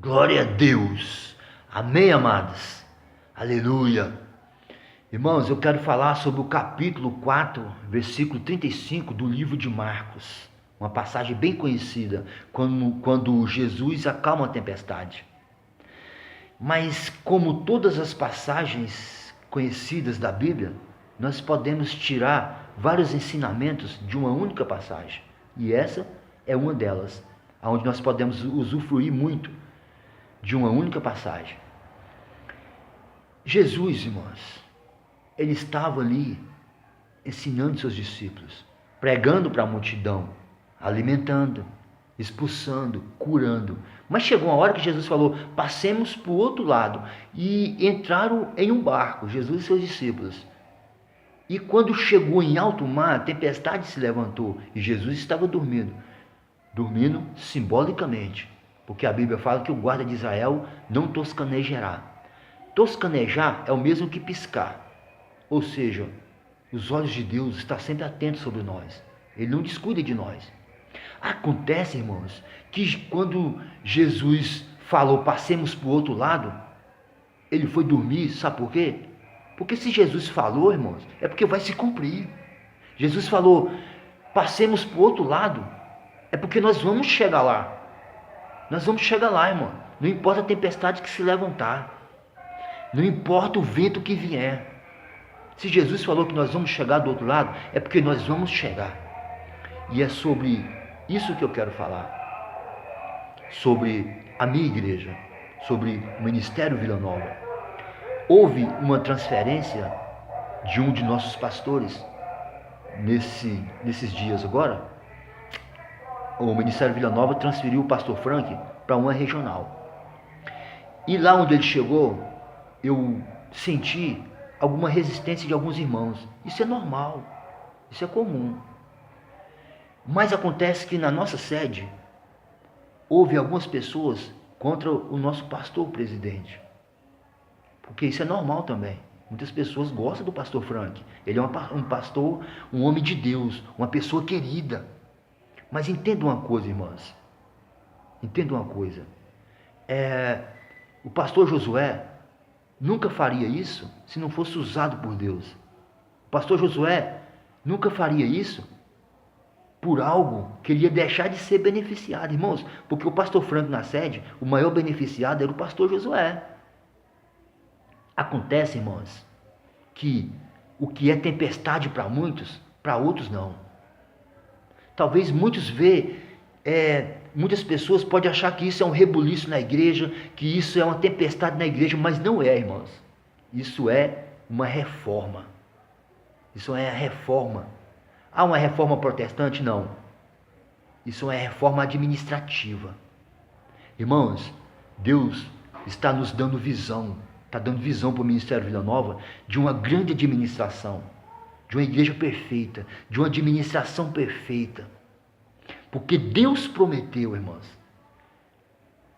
Glória a Deus. Amém, amados? Aleluia. Irmãos, eu quero falar sobre o capítulo 4, versículo 35 do livro de Marcos. Uma passagem bem conhecida, quando Jesus acalma a tempestade. Mas como todas as passagens conhecidas da Bíblia, nós podemos tirar vários ensinamentos de uma única passagem. E essa é uma delas, onde nós podemos usufruir muito de uma única passagem. Jesus, irmãos, ele estava ali ensinando seus discípulos, pregando para a multidão, alimentando, expulsando, curando. Mas chegou uma hora que Jesus falou: passemos para o outro lado. E entraram em um barco, Jesus e seus discípulos. E quando chegou em alto mar, a tempestade se levantou e Jesus estava dormindo simbolicamente, porque a Bíblia fala que o guarda de Israel não toscanejará. Toscanejar é o mesmo que piscar, ou seja, os olhos de Deus estão sempre atentos sobre nós, Ele não descuida de nós. Acontece, irmãos, que quando Jesus falou passemos para o outro lado, ele foi dormir, sabe por quê? Porque se Jesus falou, irmãos, é porque vai se cumprir. Jesus falou passemos para o outro lado, é porque nós vamos chegar lá. Nós vamos chegar lá, irmão. Não importa a tempestade que se levantar. Não importa o vento que vier. Se Jesus falou que nós vamos chegar do outro lado, é porque nós vamos chegar. E é sobre isso que eu quero falar. Sobre a minha igreja. Sobre o Ministério Vila Nova. Houve uma transferência de um de nossos pastores nesses dias agora. O Ministério Vila Nova transferiu o pastor Frank para uma regional. E lá onde ele chegou, eu senti alguma resistência de alguns irmãos. Isso é normal, isso é comum. Mas acontece que na nossa sede, houve algumas pessoas contra o nosso pastor presidente. Porque isso é normal também. Muitas pessoas gostam do pastor Frank. Ele é um pastor, um homem de Deus, uma pessoa querida. Mas entenda uma coisa, irmãs. Entenda uma coisa. O pastor Josué nunca faria isso se não fosse usado por Deus. O pastor Josué nunca faria isso por algo que ele ia deixar de ser beneficiado, irmãos. Porque o pastor Franco na sede, o maior beneficiado era o pastor Josué. Acontece, irmãos, que o que é tempestade para muitos, para outros não. Talvez muitas pessoas podem achar que isso é um rebuliço na igreja, que isso é uma tempestade na igreja, mas não é, irmãos. Isso é uma reforma. Isso é a reforma. Há uma reforma protestante? Não. Isso é uma reforma administrativa. Irmãos, Deus está nos dando visão, está dando visão para o Ministério Vila Nova de uma grande administração, de uma igreja perfeita, de uma administração perfeita. Porque Deus prometeu, irmãos.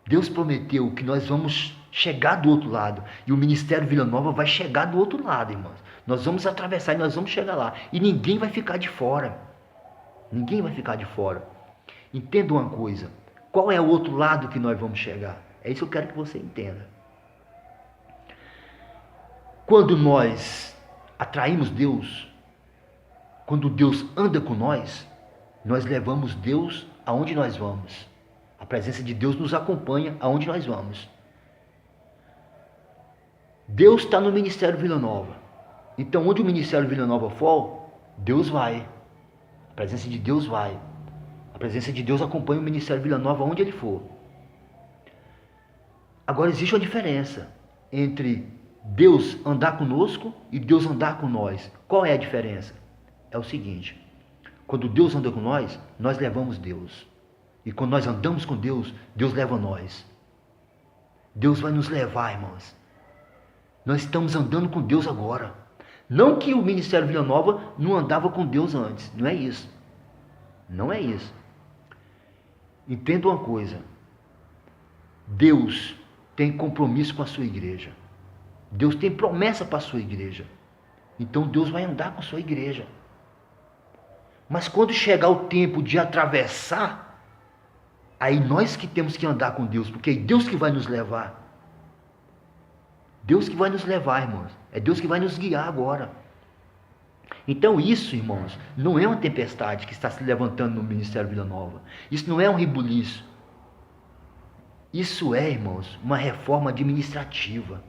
Deus prometeu que nós vamos chegar do outro lado. E o Ministério Vila Nova vai chegar do outro lado, irmãos. Nós vamos atravessar e nós vamos chegar lá. E ninguém vai ficar de fora. Ninguém vai ficar de fora. Entenda uma coisa. Qual é o outro lado que nós vamos chegar? É isso que eu quero que você entenda. Quando nós atraímos Deus, quando Deus anda com nós levamos Deus aonde nós vamos. A presença de Deus nos acompanha aonde nós vamos. Deus está no Ministério Vila Nova. Então, onde o Ministério Vila Nova for, Deus vai. A presença de Deus vai. A presença de Deus acompanha o Ministério Vila Nova onde ele for. Agora, existe uma diferença entre Deus andar conosco e Deus andar com nós. Qual é a diferença? É o seguinte: quando Deus anda com nós levamos Deus. E quando nós andamos com Deus, Deus leva nós. Deus vai nos levar, irmãos. Nós estamos andando com Deus agora. Não que o Ministério Vila Nova não andava com Deus antes. Não é isso. Não é isso. Entenda uma coisa. Deus tem compromisso com a sua igreja. Deus tem promessa para a sua igreja. Então Deus vai andar com a sua igreja. Mas quando chegar o tempo de atravessar Aí nós que temos que andar com Deus, porque é Deus que vai nos levar. Deus que vai nos levar, irmãos. É Deus que vai nos guiar agora. Então isso, irmãos, não é uma tempestade que está se levantando no Ministério Vila Nova. Isso não é um rebuliço. Isso é, irmãos, uma reforma administrativa.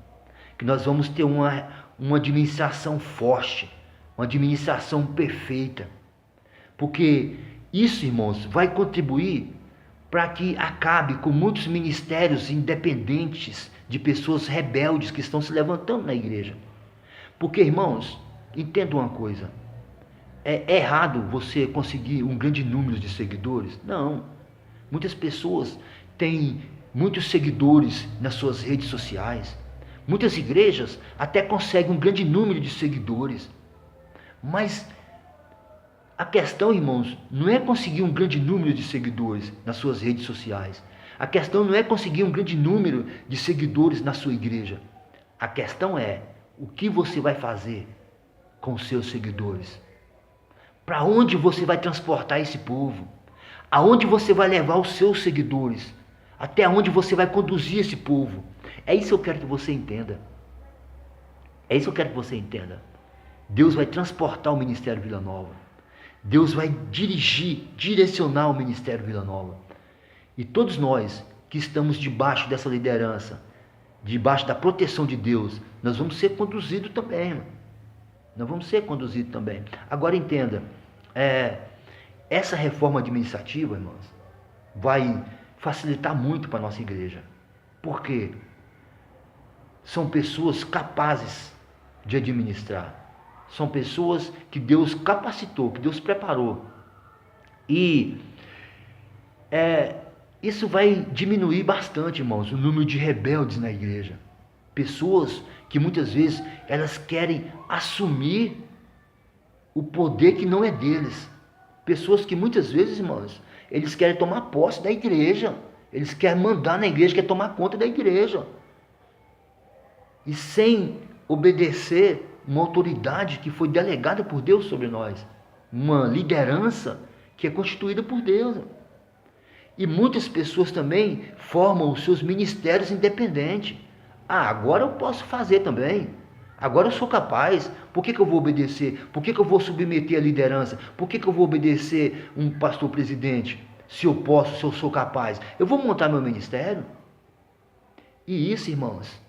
Que nós vamos ter uma administração forte, uma administração perfeita. Porque isso, irmãos, vai contribuir para que acabe com muitos ministérios independentes de pessoas rebeldes que estão se levantando na igreja. Porque, irmãos, entenda uma coisa. É errado você conseguir um grande número de seguidores? Não. Muitas pessoas têm muitos seguidores nas suas redes sociais. Muitas igrejas até conseguem um grande número de seguidores. Mas a questão, irmãos, não é conseguir um grande número de seguidores nas suas redes sociais. A questão não é conseguir um grande número de seguidores na sua igreja. A questão é o que você vai fazer com os seus seguidores. Para onde você vai transportar esse povo? Aonde você vai levar os seus seguidores? Até onde você vai conduzir esse povo? É isso que eu quero que você entenda. É isso que eu quero que você entenda. Deus vai transportar o Ministério Vila Nova. Deus vai direcionar o Ministério Vila Nova. E todos nós que estamos debaixo dessa liderança, debaixo da proteção de Deus, nós vamos ser conduzidos também, irmão. Nós vamos ser conduzidos também. Agora entenda, essa reforma administrativa, irmãos, vai facilitar muito para a nossa igreja. Por quê? São pessoas capazes de administrar. São pessoas que Deus capacitou, que Deus preparou. E isso vai diminuir bastante, irmãos, o número de rebeldes na igreja. Pessoas que muitas vezes elas querem assumir o poder que não é deles. Pessoas que muitas vezes, irmãos, eles querem tomar posse da igreja. Eles querem mandar na igreja, querem tomar conta da igreja. E sem obedecer uma autoridade que foi delegada por Deus sobre nós. Uma liderança que é constituída por Deus. E muitas pessoas também formam os seus ministérios independentes. Agora eu posso fazer também. Agora eu sou capaz. Por que eu vou obedecer? Por que eu vou submeter a liderança? Por que eu vou obedecer um pastor presidente? Se eu posso, se eu sou capaz. Eu vou montar meu ministério. E isso, irmãos,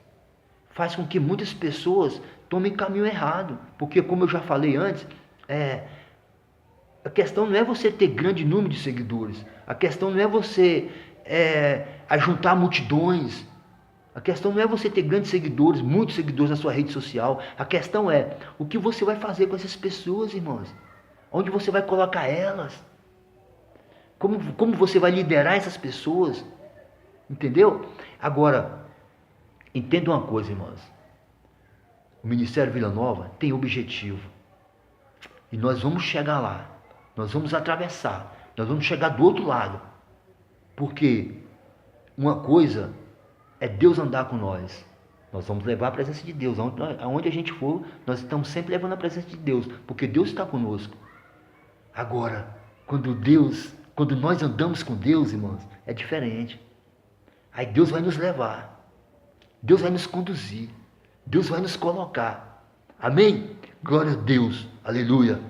faz com que muitas pessoas tomem caminho errado. Porque, como eu já falei antes, a questão não é você ter grande número de seguidores. A questão não é você ajuntar multidões. A questão não é você ter grandes seguidores, muitos seguidores na sua rede social. A questão é o que você vai fazer com essas pessoas, irmãos. Onde você vai colocar elas. Como você vai liderar essas pessoas. Entendeu? Agora, entenda uma coisa, irmãos. O Ministério Vila Nova tem objetivo. E nós vamos chegar lá. Nós vamos atravessar. Nós vamos chegar do outro lado. Porque uma coisa é Deus andar com nós. Nós vamos levar a presença de Deus. Aonde a gente for, nós estamos sempre levando a presença de Deus. Porque Deus está conosco. Agora, quando nós andamos com Deus, irmãos, é diferente. Aí Deus vai nos levar. Deus vai nos conduzir. Deus vai nos colocar. Amém? Glória a Deus. Aleluia.